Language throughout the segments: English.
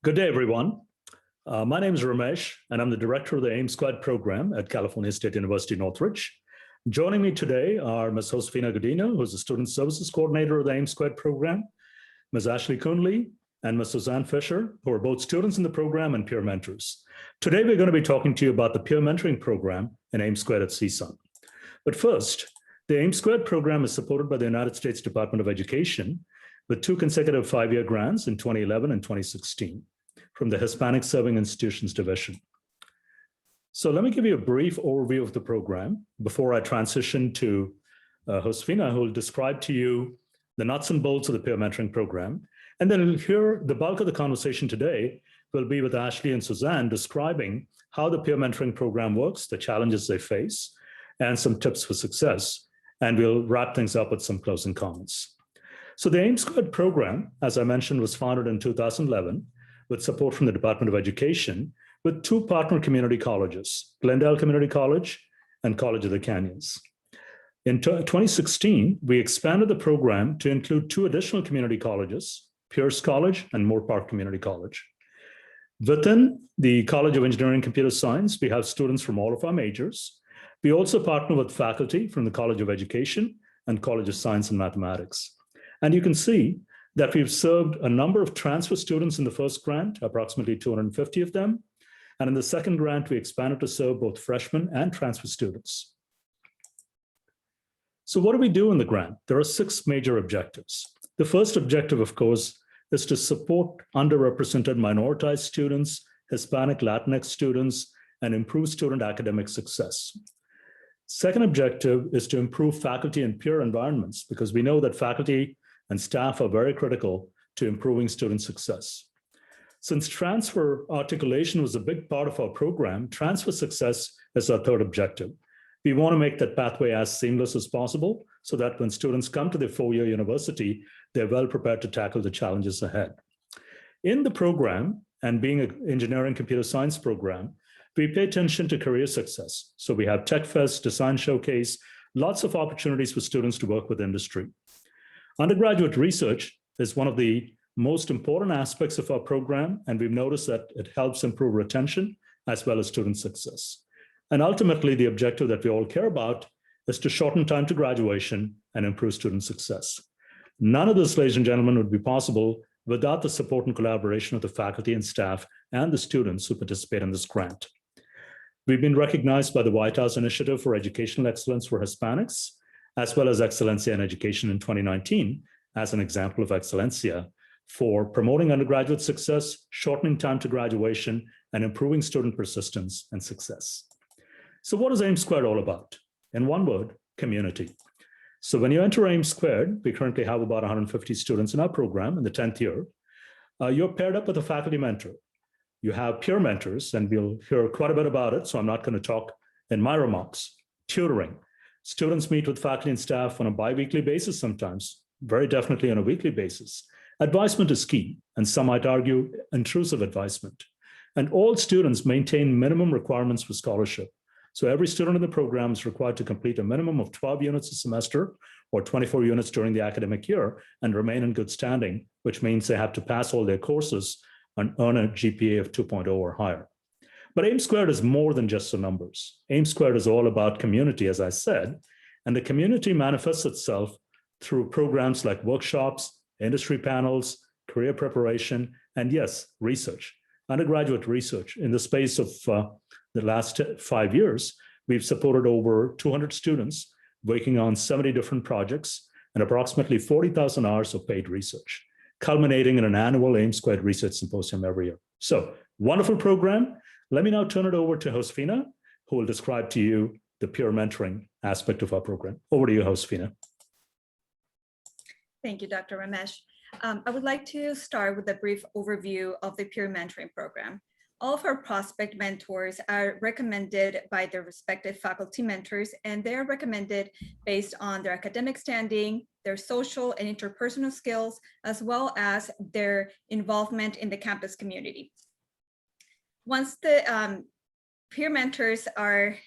Good day, everyone. My name is Ramesh, and I'm the director of the AIM Squad program at California State University, Northridge. Joining me today are Ms. Josefina Gudino, who's the Student Services Coordinator of the AIM Squad program, Ms. Ashley Coonley, and Ms. Suzanne Fisher, who are both students in the program and peer mentors. Today, we're going to be talking to you about the peer mentoring program in AIM Squad at CSUN. But first, the AIM Squad program is supported by the United States Department of Education with 2 consecutive 5-year grants in 2011 and 2016 from the Hispanic Serving Institutions Division. So let me give you a brief overview of the program before I transition to Josefina, who will describe to you the nuts and bolts of the peer mentoring program. And then you'll hear the bulk of the conversation today will be with Ashley and Suzanne describing how the peer mentoring program works, the challenges they face, and some tips for success. And we'll wrap things up with some closing comments. So the AIM Squad program, as I mentioned, was founded in 2011 with support from the Department of Education with 2 partner community colleges, Glendale Community College and College of the Canyons. In 2016, we expanded the program to include 2 additional community colleges, Pierce College and Moore Park Community College. Within the College of Engineering and Computer Science, we have students from all of our majors. We also partner with faculty from the College of Education and College of Science and Mathematics. And you can see that we've served a number of transfer students in the first grant, approximately 250 of them. And in the second grant, we expanded to serve both freshmen and transfer students. So what do we do in the grant? There are 6 major objectives. The first objective, of course, is to support underrepresented minoritized students, Hispanic Latinx students, and improve student academic success. Second objective is to improve faculty and peer environments, because we know that faculty and staff are very critical to improving student success. Since transfer articulation was a big part of our program, transfer success is our third objective. We want to make that pathway as seamless as possible so that when students come to their 4-year university, they're well prepared to tackle the challenges ahead. In the program, and being an engineering computer science program, we pay attention to career success. So we have Tech Fest, Design Showcase, lots of opportunities for students to work with industry. Undergraduate research is one of the most important aspects of our program, and we've noticed that it helps improve retention as well as student success. And ultimately, the objective that we all care about is to shorten time to graduation and improve student success. None of this, ladies and gentlemen, would be possible without the support and collaboration of the faculty and staff and the students who participate in this grant. We've been recognized by the White House Initiative for Educational Excellence for Hispanics, as well as Excellencia in Education in 2019, as an example of Excellencia for promoting undergraduate success, shortening time to graduation, and improving student persistence and success. So what is AIM Squared all about? In one word, community. So when you enter AIM Squared, we currently have about 150 students in our program in the 10th year. You're paired up with a faculty mentor. You have peer mentors, and we'll hear quite a bit about it, so I'm not going to talk in my remarks. Tutoring. Students meet with faculty and staff on a bi-weekly basis sometimes, very definitely on a weekly basis. Advisement is key, and some might argue intrusive advisement. And all students maintain minimum requirements for scholarship. So every student in the program is required to complete a minimum of 12 units a semester or 24 units during the academic year and remain in good standing, which means they have to pass all their courses and earn a GPA of 2.0 or higher. But AIM Squared is more than just the numbers. AIM Squared is all about community, as I said, and the community manifests itself through programs like workshops, industry panels, career preparation, and yes, research, undergraduate research. In the space of the last 5 years, we've supported over 200 students working on 70 different projects and approximately 40,000 hours of paid research, culminating in an annual AIM Squared Research Symposium every year. So, wonderful program. Let me now turn it over to Josefina, who will describe to you the peer mentoring aspect of our program. Over to you, Josefina. Thank you, Dr. Ramesh. I would like to start with a brief overview of the peer mentoring program. All of our prospect mentors are recommended by their respective faculty mentors, and they're recommended based on their academic standing, their social and interpersonal skills, as well as their involvement in the campus community. Once the peer mentors are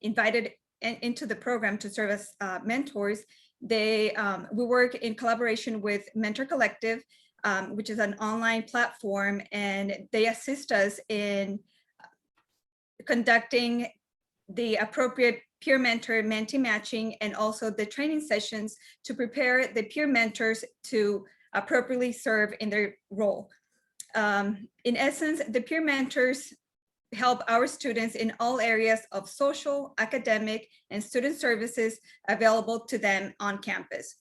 invited into the program to serve as mentors, we work in collaboration with Mentor Collective, which is an online platform, and they assist us in conducting the appropriate peer mentor mentee matching and also the training sessions to prepare the peer mentors to appropriately serve in their role. In essence, the peer mentors help our students in all areas of social, academic, and student services available to them on campus.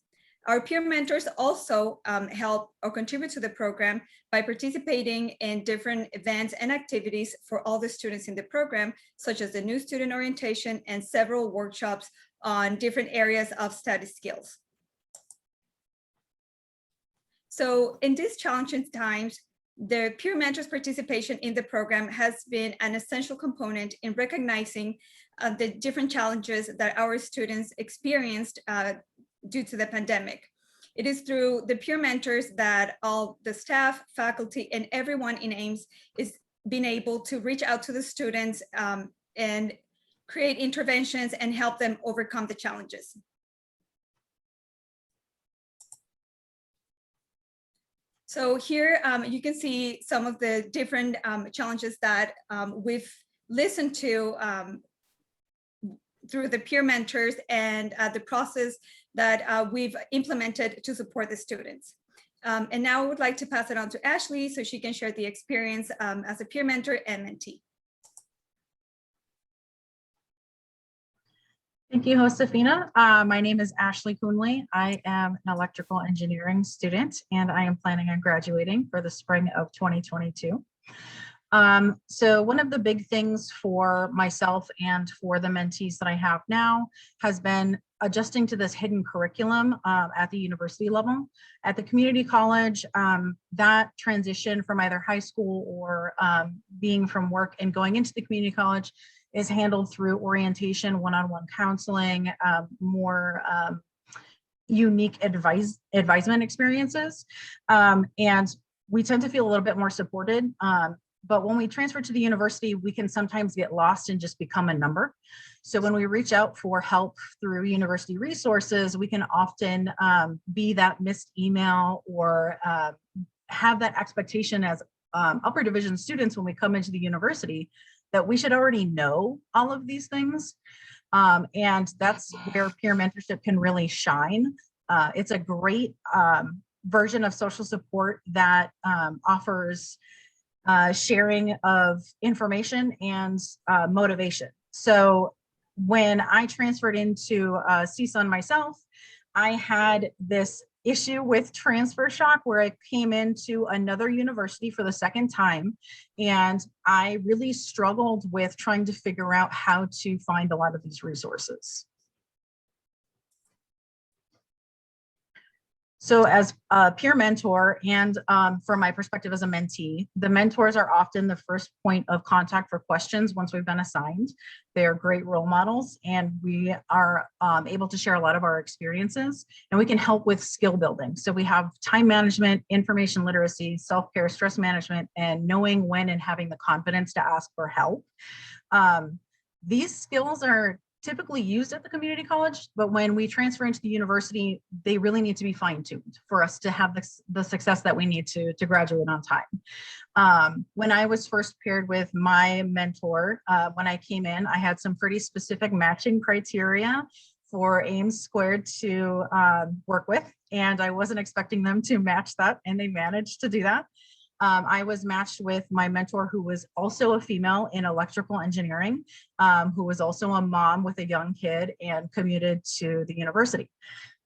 Our peer mentors also help or contribute to the program by participating in different events and activities for all the students in the program, such as the new student orientation and several workshops on different areas of study skills. So in these challenging times, the peer mentors participation in the program has been an essential component in recognizing the different challenges that our students experienced due to the pandemic. It is through the peer mentors that all the staff, faculty, and everyone in Ames is being able to reach out to the students and create interventions and help them overcome the challenges. So here you can see some of the different challenges that we've listened to through the peer mentors and the process that we've implemented to support the students. And now I would like to pass it on to Ashley so she can share the experience as a peer mentor and mentee. Thank you, Josefina. My name is Ashley Coonley. I am an electrical engineering student, and I am planning on graduating for the spring of 2022. So one of the big things for myself and for the mentees that I have now has been adjusting to this hidden curriculum at the university level. At the community college, that transition from either high school or being from work and going into the community college is handled through orientation, one-on-one counseling, more unique advisement experiences. And we tend to feel a little bit more supported. But when we transfer to the university, we can sometimes get lost and just become a number. So when we reach out for help through university resources, we can often be that missed email or have that expectation as upper division students when we come into the university that we should already know all of these things. And that's where peer mentorship can really shine. It's a great version of social support that offers sharing of information and motivation. So when I transferred into CSUN myself, I had this issue with transfer shock where I came into another university for the second time, and I really struggled with trying to figure out how to find a lot of these resources. So as a peer mentor and from my perspective as a mentee, the mentors are often the first point of contact for questions once we've been assigned. They are great role models, and we are able to share a lot of our experiences, and we can help with skill building. So we have time management, information literacy, self-care, stress management, and knowing when and having the confidence to ask for help. These skills are typically used at the community college, but when we transfer into the university, they really need to be fine-tuned for us to have the success that we need to graduate on time. When I was first paired with my mentor, when I came in, I had some pretty specific matching criteria for Ames Squared to work with, and I wasn't expecting them to match that, and they managed to do that. I was matched with my mentor, who was also a female in electrical engineering, who was also a mom with a young kid and commuted to the university.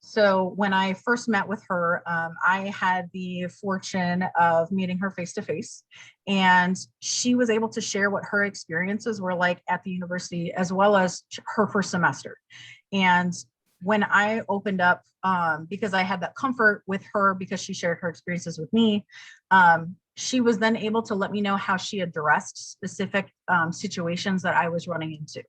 So when I first met with her, I had the fortune of meeting her face to face, and she was able to share what her experiences were like at the university, as well as her first semester. And when I opened up, because I had that comfort with her because she shared her experiences with me, she was then able to let me know how she addressed specific situations that I was running into.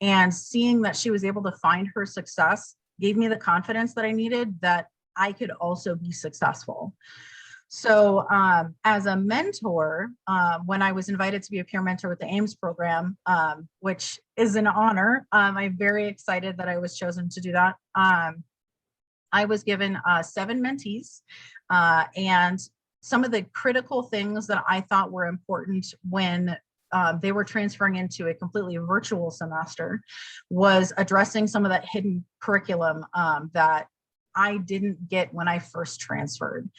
And seeing that she was able to find her success gave me the confidence that I needed that I could also be successful. So as a mentor, when I was invited to be a peer mentor with the Ames program, which is an honor, I'm very excited that I was chosen to do that. I was given 7 mentees, and some of the critical things that I thought were important when they were transferring into a completely virtual semester was addressing some of that hidden curriculum that I didn't get when I first transferred.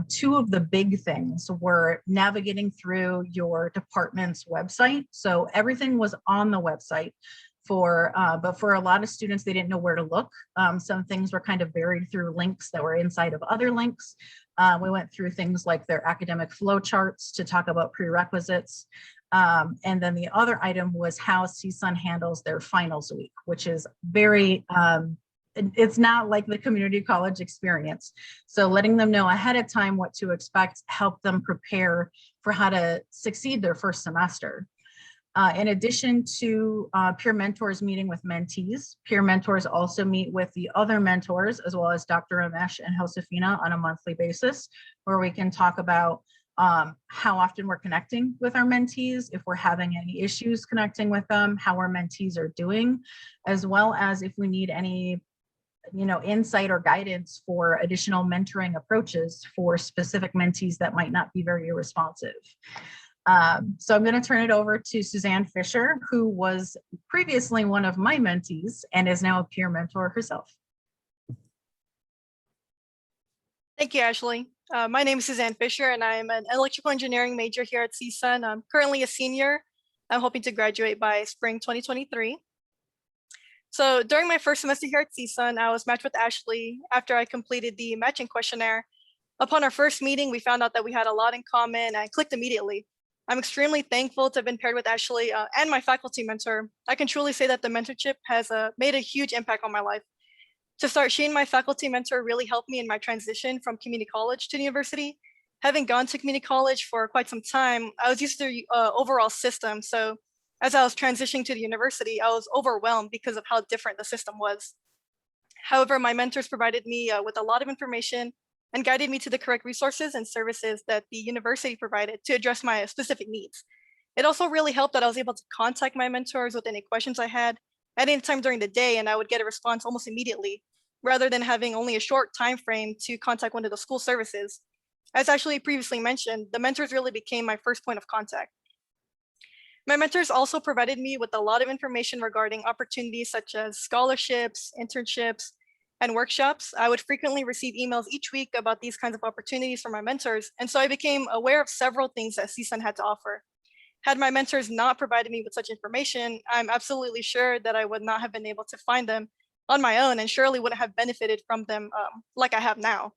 Two of the big things were navigating through your department's website. So everything was on the website but for a lot of students, they didn't know where to look. Some things were kind of buried through links that were inside of other links. We went through things like their academic flow charts to talk about prerequisites. And then the other item was how CSUN handles their finals week, which is very, it's not like the community college experience. So letting them know ahead of time what to expect, help them prepare for how to succeed their first semester. In addition to peer mentors meeting with mentees, peer mentors also meet with the other mentors, as well as Dr. Ramesh and Josefina on a monthly basis, where we can talk about how often we're connecting with our mentees, if we're having any issues connecting with them, how our mentees are doing, as well as if we need any insight or guidance for additional mentoring approaches for specific mentees that might not be very responsive. So I'm going to turn it over to Suzanne Fisher, who was previously one of my mentees and is now a peer mentor herself. Thank you, Ashley. My name is Suzanne Fisher, and I'm an electrical engineering major here at CSUN. I'm currently a senior. I'm hoping to graduate by spring 2023. So during my first semester here at CSUN, I was matched with Ashley after I completed the matching questionnaire. Upon our first meeting, we found out that we had a lot in common and I clicked immediately. I'm extremely thankful to have been paired with Ashley and my faculty mentor. I can truly say that the mentorship has made a huge impact on my life. To start, she and my faculty mentor really helped me in my transition from community college to university. Having gone to community college for quite some time, I was used to the overall system. So as I was transitioning to the university, I was overwhelmed because of how different the system was. However, my mentors provided me with a lot of information and guided me to the correct resources and services that the university provided to address my specific needs. It also really helped that I was able to contact my mentors with any questions I had at any time during the day, and I would get a response almost immediately, rather than having only a short time frame to contact one of the school services. As Ashley previously mentioned, the mentors really became my first point of contact. My mentors also provided me with a lot of information regarding opportunities such as scholarships, internships, and workshops. I would frequently receive emails each week about these kinds of opportunities from my mentors, and so I became aware of several things that CSUN had to offer. Had my mentors not provided me with such information, I'm absolutely sure that I would not have been able to find them on my own and surely wouldn't have benefited from them like I have now.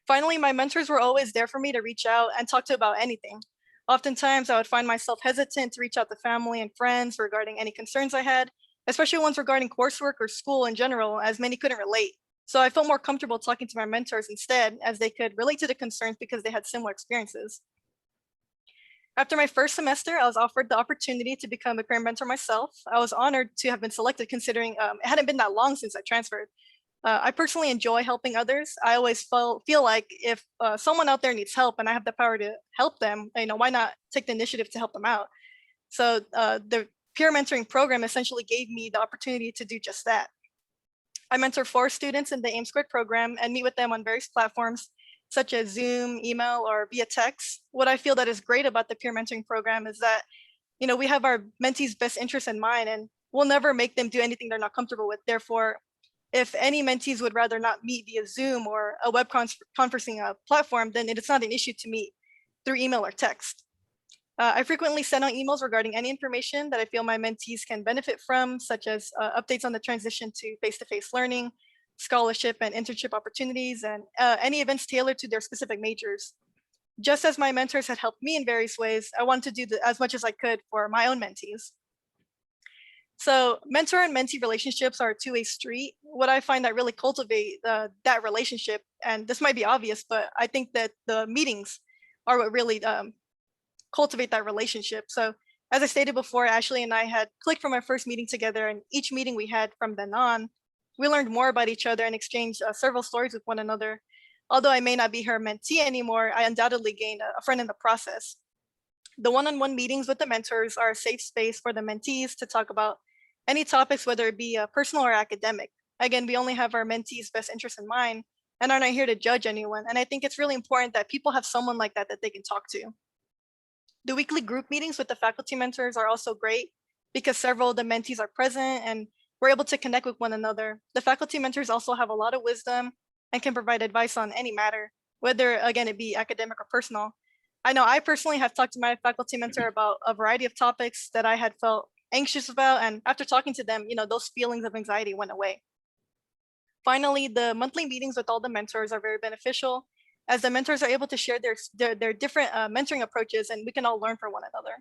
Finally, my mentors were always there for me to reach out and talk to about anything. Oftentimes, I would find myself hesitant to reach out to family and friends regarding any concerns I had, especially ones regarding coursework or school in general, as many couldn't relate. So I felt more comfortable talking to my mentors instead, as they could relate to the concerns because they had similar experiences. After my first semester, I was offered the opportunity to become a peer mentor myself. I was honored to have been selected considering it hadn't been that long since I transferred. I personally enjoy helping others. I always feel like if someone out there needs help and I have the power to help them, why not take the initiative to help them out? So the peer mentoring program essentially gave me the opportunity to do just that. I mentor 4 students in the AIM Squared program and meet with them on various platforms, such as Zoom, email, or via text. What I feel that is great about the peer mentoring program is that, we have our mentees' best interests in mind, and we'll never make them do anything they're not comfortable with. Therefore, if any mentees would rather not meet via Zoom or a web conferencing platform, then it is not an issue to meet through email or text. I frequently send out emails regarding any information that I feel my mentees can benefit from, such as updates on the transition to face-to-face learning, scholarship and internship opportunities, and any events tailored to their specific majors. Just as my mentors had helped me in various ways, I wanted to do as much as I could for my own mentees. So mentor and mentee relationships are a two-way street. What I find that really cultivate that relationship, and this might be obvious, but I think that the meetings are what really cultivate that relationship. So as I stated before, Ashley and I had clicked from our first meeting together, and each meeting we had from then on, we learned more about each other and exchanged several stories with one another. Although I may not be her mentee anymore, I undoubtedly gained a friend in the process. The one-on-one meetings with the mentors are a safe space for the mentees to talk about any topics, whether it be personal or academic. Again, we only have our mentees' best interests in mind, and are not here to judge anyone. And I think it's really important that people have someone like that that they can talk to. The weekly group meetings with the faculty mentors are also great because several of the mentees are present and we're able to connect with one another. The faculty mentors also have a lot of wisdom and can provide advice on any matter, whether again, it be academic or personal. I know I personally have talked to my faculty mentor about a variety of topics that I had felt anxious about. And after talking to them, those feelings of anxiety went away. Finally, the monthly meetings with all the mentors are very beneficial as the mentors are able to share their different mentoring approaches and we can all learn from one another.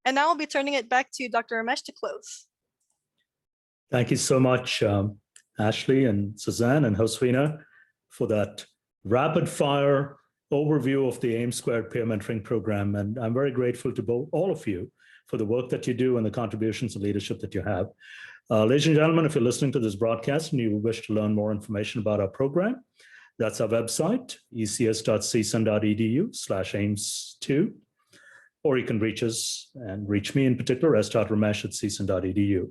And now I'll be turning it back to Dr. Ramesh to close. Thank you so much, Ashley and Suzanne and Josefina, for that rapid fire overview of the AIM Squared Peer Mentoring Program. And I'm very grateful to all of you for the work that you do and the contributions and leadership that you have. Ladies and gentlemen, if you're listening to this broadcast and you wish to learn more information about our program, that's our website, ecs.csun.edu/aims2. Or you can reach us and reach me in particular, s.ramesh@csun.edu.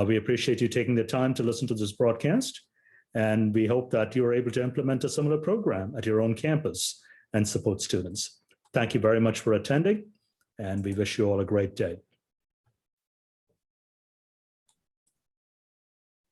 We appreciate you taking the time to listen to this broadcast, and we hope that you're able to implement a similar program at your own campus and support students. Thank you very much for attending, and we wish you all a great day.